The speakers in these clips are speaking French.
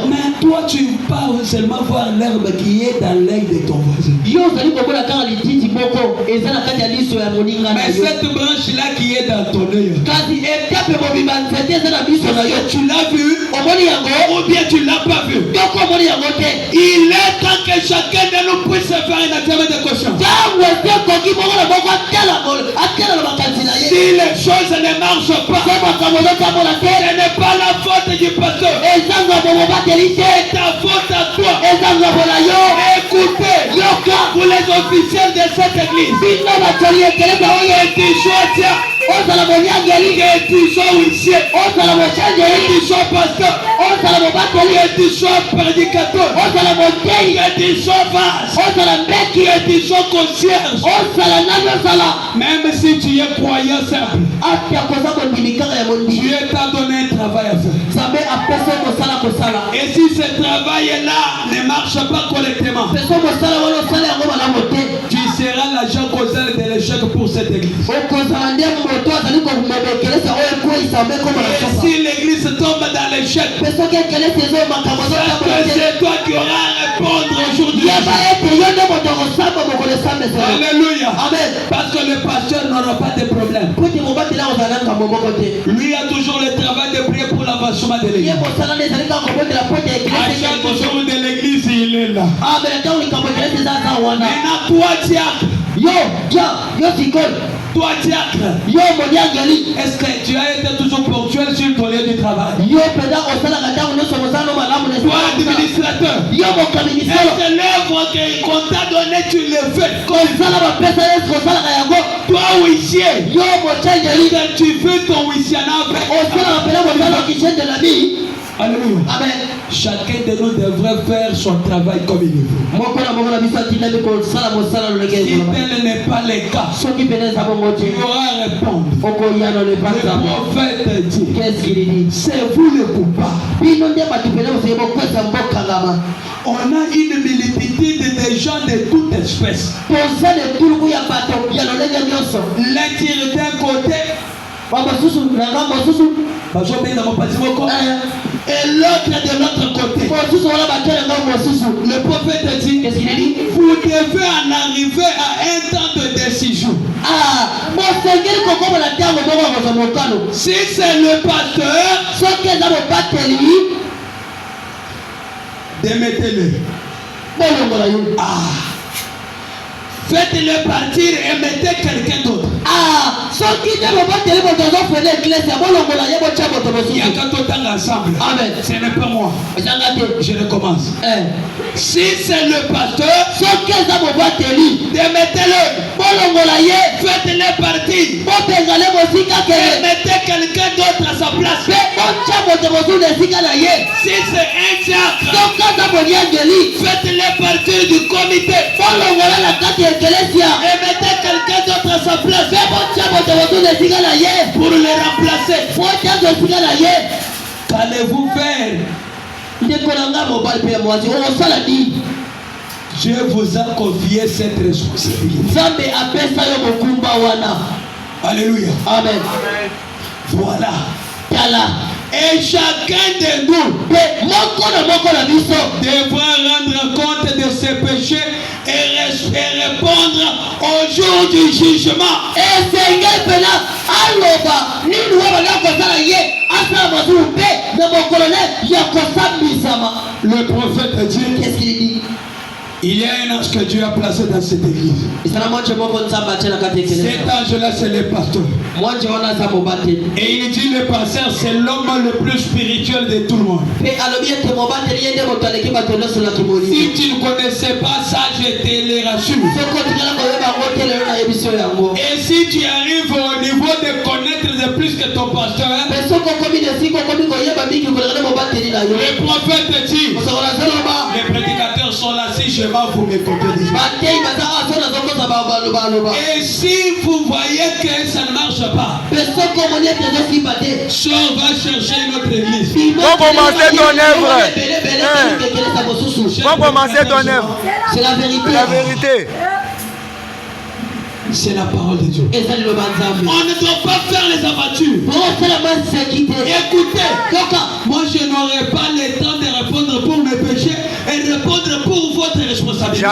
Mais toi, tu pars seulement voir l'herbe qui est dans l'œil de ton voisin. Mais cette branche-là qui est dans ton œil, tu l'as vu ou bien tu ne l'as pas vu. Il est temps que chacun de nous puisse faire un examen de conscience. Si les choses ne marchent pas, ce n'est pas la faute du pasteur, c'est ta faute à toi. Écoutez, pour les officiels de cette église, que tu sois tiens, que tu sois huissier, que tu sois pasteur, que tu sois prédicateur, que tu sois vache, que tu sois concierge, même si tu es croyant simple, Dieu t'a donné un travail à faire. Et si ce travail-là ne marche pas correctement, tu seras l'agent causal de l'échec pour cette église. Et si l'église tombe dans l'échec, c'est toi qui auras à répondre aujourd'hui. Alléluia. Amen. Parce que le pasteur n'aura pas de problème. Lui a toujours le travail de prier pour l'avancement de l'église. À chaque jour de l'église, il est là. Maintenant, toi, diacre. Toi, diacre. Est-ce que tu as été toujours ponctuel sur ton lieu du travail? Toi, administrateur. Est-ce que l'œuvre qu'on t'a donnée, tu le fais? Toi, huissier. Quand tu fais ton huissianat, alléluia. Amen. Chacun de nous devrait faire son travail comme il veut. Si tel n'est pas le cas, tu auras à répondre. Le prophète dit, c'est vous le coupable. On a une multitude de gens de toute espèce. L'un tire d'un côté, et l'autre de l'autre côté. Le prophète dit, vous devez en arriver à un temps de décision. Si c'est le pasteur, démettez-le. Faites-le partir et mettez quelqu'un d'autre. Il y a qu'à tout ensemble. Amen. Ce n'est pas moi. Je recommence. Si c'est le pasteur, démettez-le. Faites-le partir. Et mettez quelqu'un d'autre à sa place. Si c'est un diacre, faites-le partir du comité. Et mettez quelqu'un d'autre à sa place pour le remplacer. Qu'allez-vous faire? Dieu vous a confié cette responsabilité. Alléluia. Amen. Voilà. Et chacun de nous devra rendre compte de ses péchés et répondre au jour du jugement. Le prophète dit, qu'est-ce qu'il dit? Il y a un ange que Dieu a placé dans cette église. Cet ange-là, c'est le pasteur. Et il dit, le pasteur, c'est l'homme le plus spirituel de tout le monde. Si tu ne connaissais pas ça, je te le rassure. Et si tu arrives au niveau de connaître de plus que ton pasteur, le prophète dit, les prédicateurs sont là, si je vous m'écoutez déjà. Et si vous voyez que ça ne marche pas, sors, va chercher une autre église. Pour commencer ton œuvre. Pour commencer ton œuvre. C'est la vérité. La vérité. C'est la parole de Dieu. On ne doit pas faire les aventures. Écoutez, moi je n'aurai pas le temps de répondre pour mes péchés et de répondre pour votre responsabilité.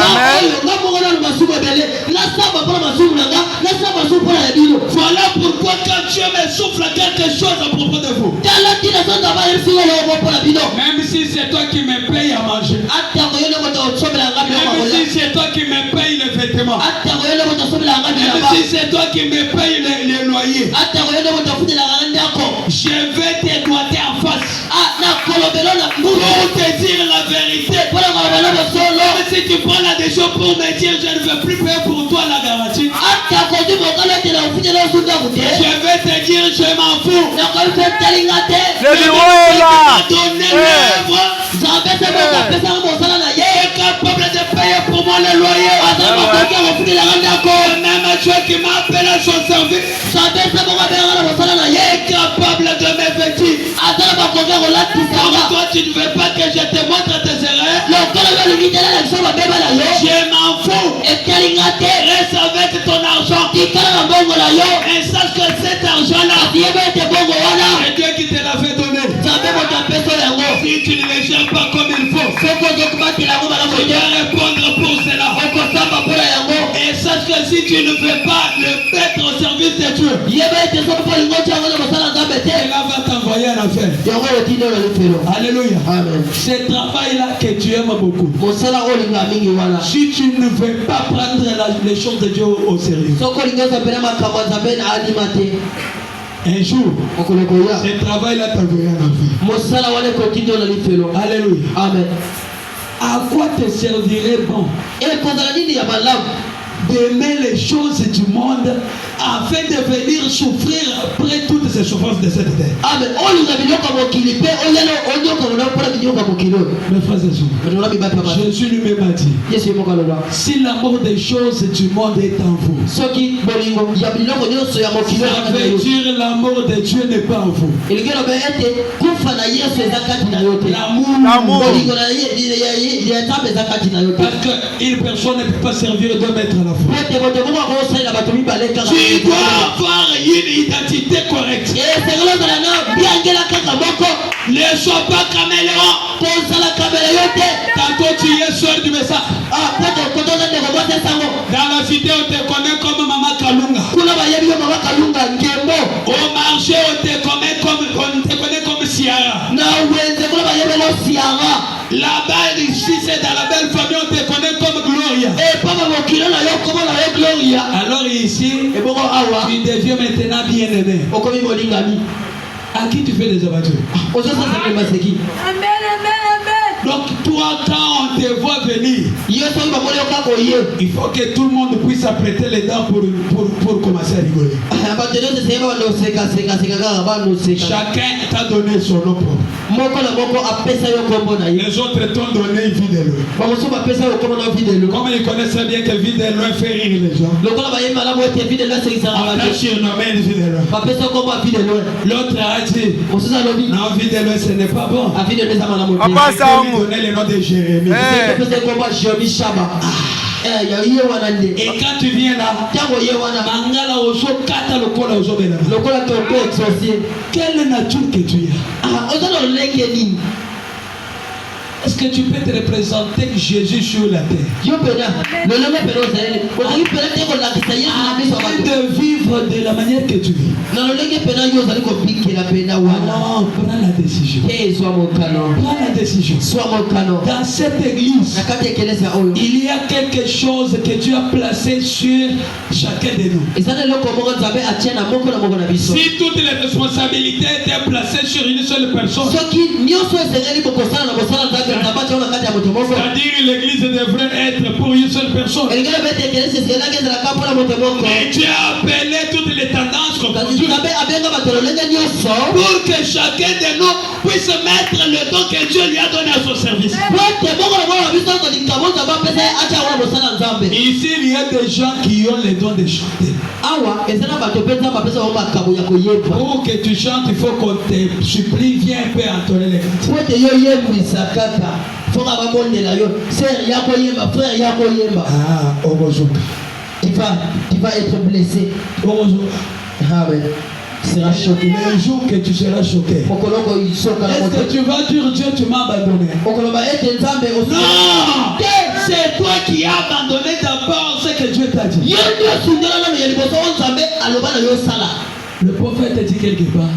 Voilà pourquoi quand Dieu me souffle quelque chose à propos de vous, même si c'est toi qui me payes à manger, même si c'est toi qui me payes les vêtements, même si c'est toi qui me payes les loyers, je vais te doiter en face pour te dire la vérité. Même si tu prends la décision pour me dire je ne veux plus payer pour toi la garantie, je vais te dire je m'en fous. Le bureau est là. Est capable de payer pour moi le loyer. Même Dieu qui m'a appelé à son service est capable de me vêtir. Toi tu ne veux pas que je te montre tes erreurs. Je m'en fous. Reste avec ton argent et sache que cet argent là c'est Dieu qui te l'avait donné. Si tu ne le gères pas comme il faut, tu dois répondre pour cela. Et sache que si tu ne veux pas le mettre au service de Dieu, cela va t'envoyer à l'enfer. Alléluia. Amen. Ce travail-là que tu aimes beaucoup, si tu ne veux pas prendre les choses de Dieu au sérieux, un jour, ce travail-là t'envoie en enfer. Alléluia. Amen. À quoi te servirait bon d'aimer les choses du monde afin de venir souffrir après toutes ces souffrances de cette terre? Amen. Mes frères et sœurs, Jésus lui-même a dit, si l'amour des choses du monde est en vous, ça veut dire l'amour de Dieu n'est pas en vous. L'amour. Parce qu'une personne ne peut pas servir deux maîtres à la fois. Tu dois avoir une identité correcte. Ne sois pas caméléon. Tantôt tu es soeur du message. Dans la cité on te connaît comme Maman Kalunga. Au marché on te connaît comme Ciara. Là-bas ici c'est dans la belle famille on te connaît comme Gloria. Alors ici tu deviens maintenant bien aimé. À qui tu fais des aventures? Donc toi quand on te voit venir, il faut que tout le monde puisse apprêter les dents pour commencer à rigoler. Chacun t'a donné son nom propre. Les autres t'ont donné une vie de loin. Comme ils connaissent bien que vie de loin fait rire les gens, on t'a surnommé une vie de loin. L'autre a dit non, vie de loin ce n'est pas bon. Papa Sam. Donner le nom de Jérémie. Et quand tu viens là, quelle nature que tu as? Est-ce que tu peux te représenter Jésus sur la terre? Afin de vivre de la manière que tu vis. Alors, prends la décision. Prends la décision. Dans cette église, il y a quelque chose que tu as placé sur chacun de nous. Si toutes les responsabilités étaient placées sur une seule personne, c'est-à-dire l'église devrait être pour une seule personne. Mais tu as appelé toutes les tendances pour que chacun de nous puisse mettre le don que Dieu lui a donné à son service. Ici il y a des gens qui ont le don de chanter. Pour que tu chantes, il faut qu'on te supplie, viens un peu entonner les cantiques. Ah, tu vas être blessé. Amen. Tu seras choqué. Le jour que tu seras choqué. Est-ce que tu vas dire Dieu, tu m'as abandonné? Non! C'est toi qui as abandonné d'abord ce que Dieu t'a dit. Le prophète dit quelque part.